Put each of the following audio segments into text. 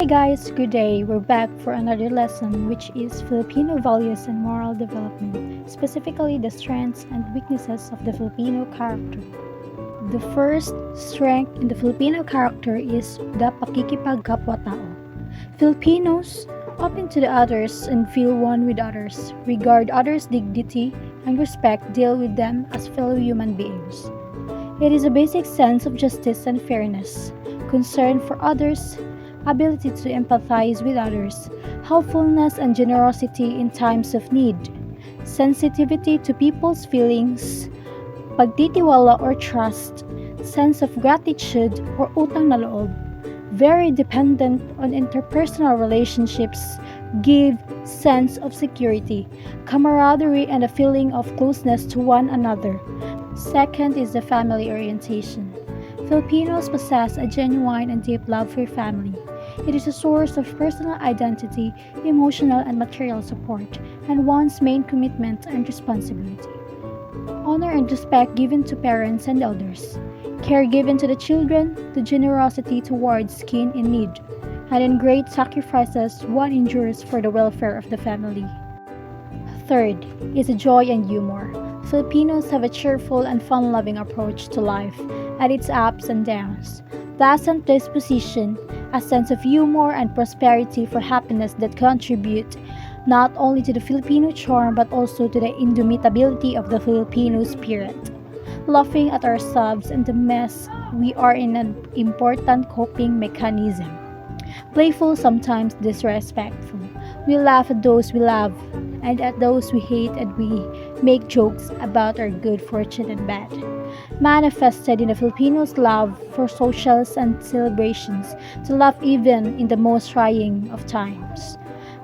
Hey guys, good day. We're back for another lesson, which is Filipino values and moral development, specifically the strengths and weaknesses of the Filipino character. The first strength in the Filipino character is the pakikipagkapwa-tao. Filipinos open to the others and feel one with others, regard others' dignity and respect, deal with them as fellow human beings. It is a basic sense of justice and fairness, concern for others, ability to empathize with others, helpfulness and generosity in times of need, sensitivity to people's feelings, pagtitiwala or trust, sense of gratitude or utang na loob, very dependent on interpersonal relationships, give sense of security, camaraderie and a feeling of closeness to one another. Second is the family orientation. Filipinos possess a genuine and deep love for family. It is a source of personal identity, emotional and material support, and one's main commitment and responsibility. Honor and respect given to parents and elders, care given to the children, the generosity towards kin in need, and in great sacrifices one endures for the welfare of the family. Third is joy and humor. Filipinos have a cheerful and fun-loving approach to life and its ups and downs. Pleasant disposition, a sense of humor and prosperity for happiness that contribute not only to the Filipino charm but also to the indomitability of the Filipino spirit. Laughing at ourselves and the mess we are in an important coping mechanism. Playful, sometimes disrespectful. We laugh at those we love and at those we hate, and we make jokes about our good fortune and bad. Manifested in the Filipinos' love for socials and celebrations, to laugh even in the most trying of times.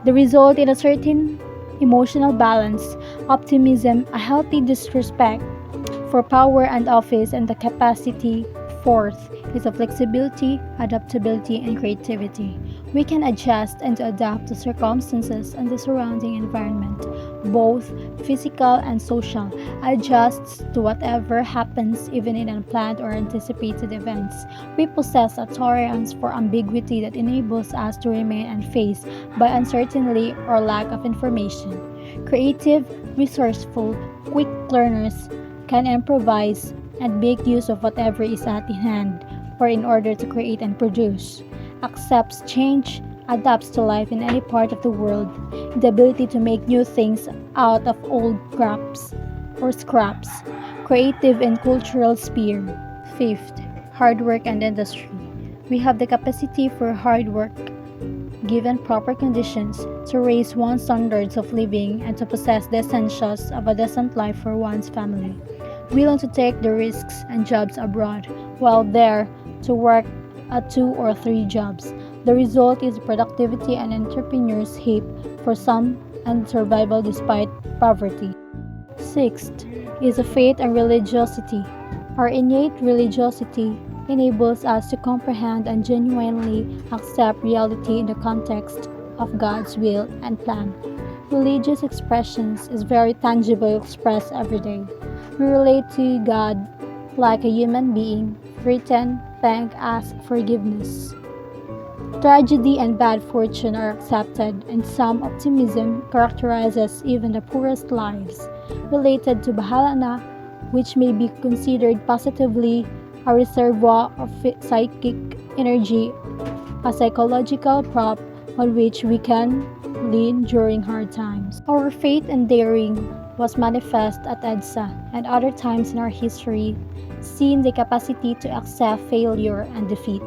The result in a certain emotional balance, optimism, a healthy disrespect for power and office, and the capacity. Fourth is the flexibility, adaptability, and creativity. We can adjust and adapt to circumstances and the surrounding environment, both physical and social, adjusts to whatever happens even in unplanned or anticipated events. We possess a tolerance for ambiguity that enables us to remain unfazed by uncertainty or lack of information. Creative, resourceful, quick learners can improvise and make use of whatever is at hand or in order to create and produce. Accepts change, adapts to life in any part of the world, the ability to make new things out of old scraps, creative and cultural sphere. Fifth, hard work and industry. We have the capacity for hard work, given proper conditions, to raise one's standards of living and to possess the essentials of a decent life for one's family. Willing to take the risks and jobs abroad, while there to work at 2 or 3 jobs. The result is productivity and entrepreneurs' heap for some and survival despite poverty. Sixth is a faith and religiosity. Our innate religiosity enables us to comprehend and genuinely accept reality in the context of God's will and plan. Religious expressions is very tangible expressed every day. We relate to God like a human being, written, thank, ask forgiveness. Tragedy and bad fortune are accepted, and some optimism characterizes even the poorest lives. Related to bahala na, which may be considered positively a reservoir of psychic energy, a psychological prop on which we can lean during hard times. Our faith and daring was manifest at EDSA and other times in our history, seeing the capacity to accept failure and defeat.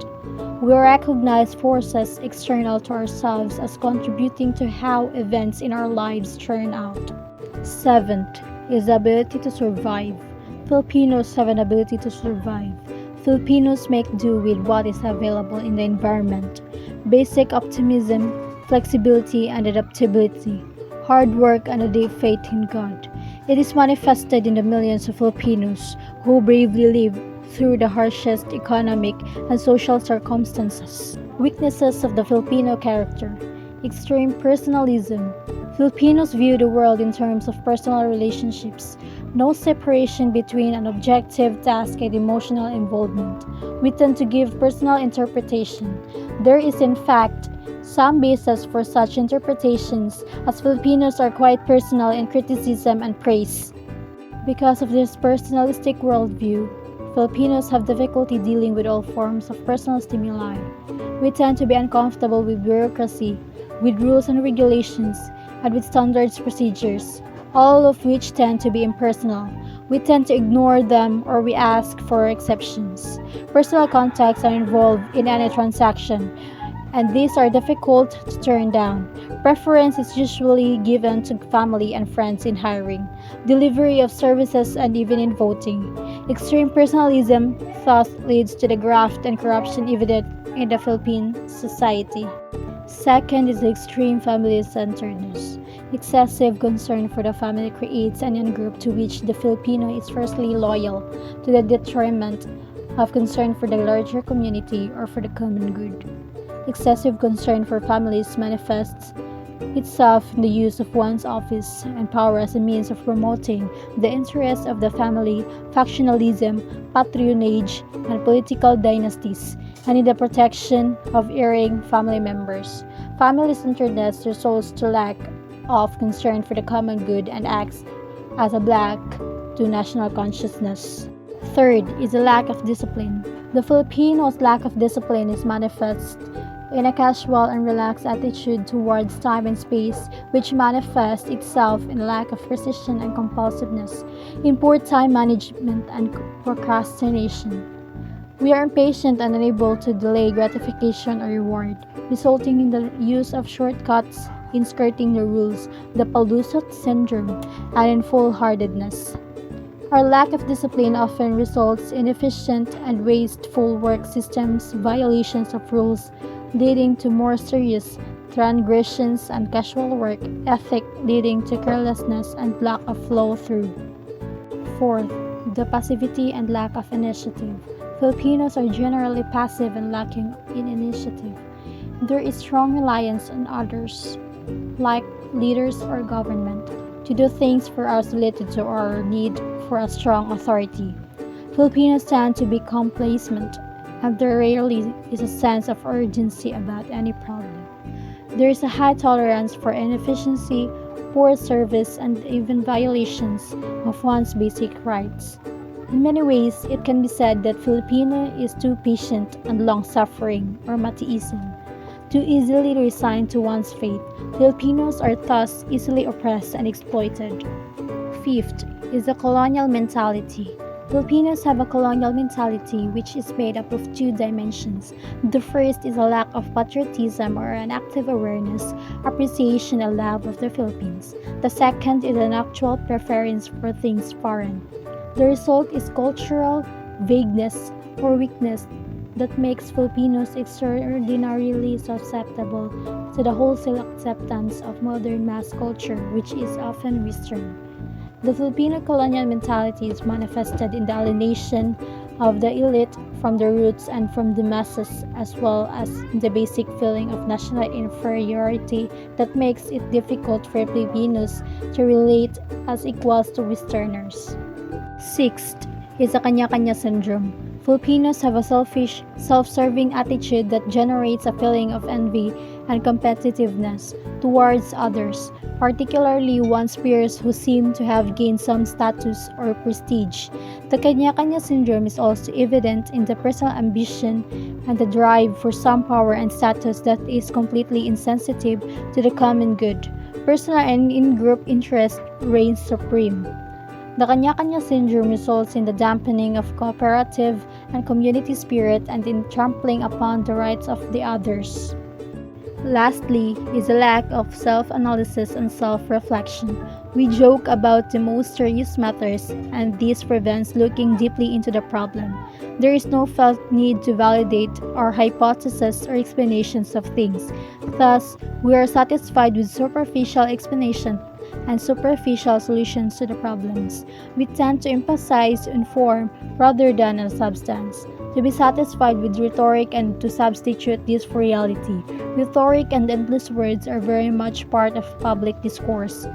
We recognize forces external to ourselves as contributing to how events in our lives turn out. Seventh is the ability to survive. Filipinos have an ability to survive. Filipinos make do with what is available in the environment. Basic optimism, flexibility, and adaptability. Hard work and a deep faith in God. It is manifested in the millions of Filipinos who bravely live through the harshest economic and social circumstances. Weaknesses of the Filipino character. Extreme personalism. Filipinos view the world in terms of personal relationships. No separation between an objective task and emotional involvement. We tend to give personal interpretation. There is, in fact, some basis for such interpretations, as Filipinos are quite personal in criticism and praise. Because of this personalistic worldview, Filipinos have difficulty dealing with all forms of personal stimuli. We tend to be uncomfortable with bureaucracy, with rules and regulations, and with standards procedures, all of which tend to be impersonal. We tend to ignore them or we ask for exceptions. Personal contacts are involved in any transaction, and these are difficult to turn down. Preference is usually given to family and friends in hiring, delivery of services, and even in voting. Extreme personalism thus leads to the graft and corruption evident in the Philippine society. Second is the extreme family centeredness. Excessive concern for the family creates an in-group to which the Filipino is firstly loyal, to the detriment of concern for the larger community or for the common good. Excessive concern for families manifests itself in the use of one's office and power as a means of promoting the interests of the family, factionalism, patronage, and political dynasties, and in the protection of erring family members. Family centeredness results to lack of concern for the common good and acts as a block to national consciousness. Third is a lack of discipline. The Filipinos' lack of discipline is manifest in a casual and relaxed attitude towards time and space, which manifests itself in a lack of precision and compulsiveness, in poor time management and procrastination. We are impatient and unable to delay gratification or reward, resulting in the use of shortcuts in skirting the rules, the palusot syndrome, and in foolhardiness. Our lack of discipline often results in inefficient and wasteful work systems, violations of rules, leading to more serious transgressions, and casual work ethic leading to carelessness and lack of flow-through. Fourth, the passivity and lack of initiative. Filipinos are generally passive and lacking in initiative. There is strong reliance on others, like leaders or government, to do things for us related to our need for a strong authority. Filipinos tend to be complacent, and there rarely is a sense of urgency about any problem. There is a high tolerance for inefficiency, poor service, and even violations of one's basic rights. In many ways, it can be said that Filipino is too patient and long-suffering, or matiisin, too easily resigned to one's fate. Filipinos are thus easily oppressed and exploited. Fifth is the colonial mentality. Filipinos have a colonial mentality which is made up of two dimensions. The first is a lack of patriotism or an active awareness, appreciation, and love of the Philippines. The second is an actual preference for things foreign. The result is cultural vagueness or weakness that makes Filipinos extraordinarily susceptible to the wholesale acceptance of modern mass culture, which is often Western. The Filipino colonial mentality is manifested in the alienation of the elite from the roots and from the masses, as well as in the basic feeling of national inferiority that makes it difficult for Filipinos to relate as equals to Westerners. Sixth is the kanya-kanya syndrome. Filipinos have a selfish, self-serving attitude that generates a feeling of envy and competitiveness towards others, particularly one's peers who seem to have gained some status or prestige. The kanya-kanya syndrome is also evident in the personal ambition and the drive for some power and status that is completely insensitive to the common good. Personal and in-group interest reigns supreme. The kanya-kanya syndrome results in the dampening of cooperative and community spirit and in trampling upon the rights of the others. Lastly is a lack of self-analysis and self-reflection. We joke about the most serious matters, and this prevents looking deeply into the problem. There is no felt need to validate our hypotheses or explanations of things. Thus, we are satisfied with superficial explanation and superficial solutions to the problems. We tend to emphasize on form rather than on substance, to be satisfied with rhetoric and to substitute this for reality. Rhetoric and endless words are very much part of public discourse.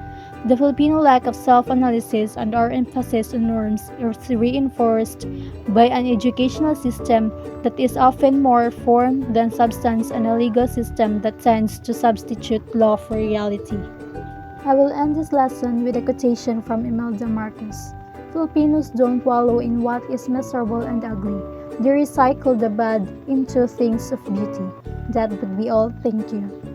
The Filipino lack of self-analysis and our emphasis on norms is reinforced by an educational system that is often more form than substance and a legal system that tends to substitute law for reality. I will end this lesson with a quotation from Imelda Marcos. Filipinos don't wallow in what is miserable and ugly. They recycle the bad into things of beauty. That would be all. Thank you.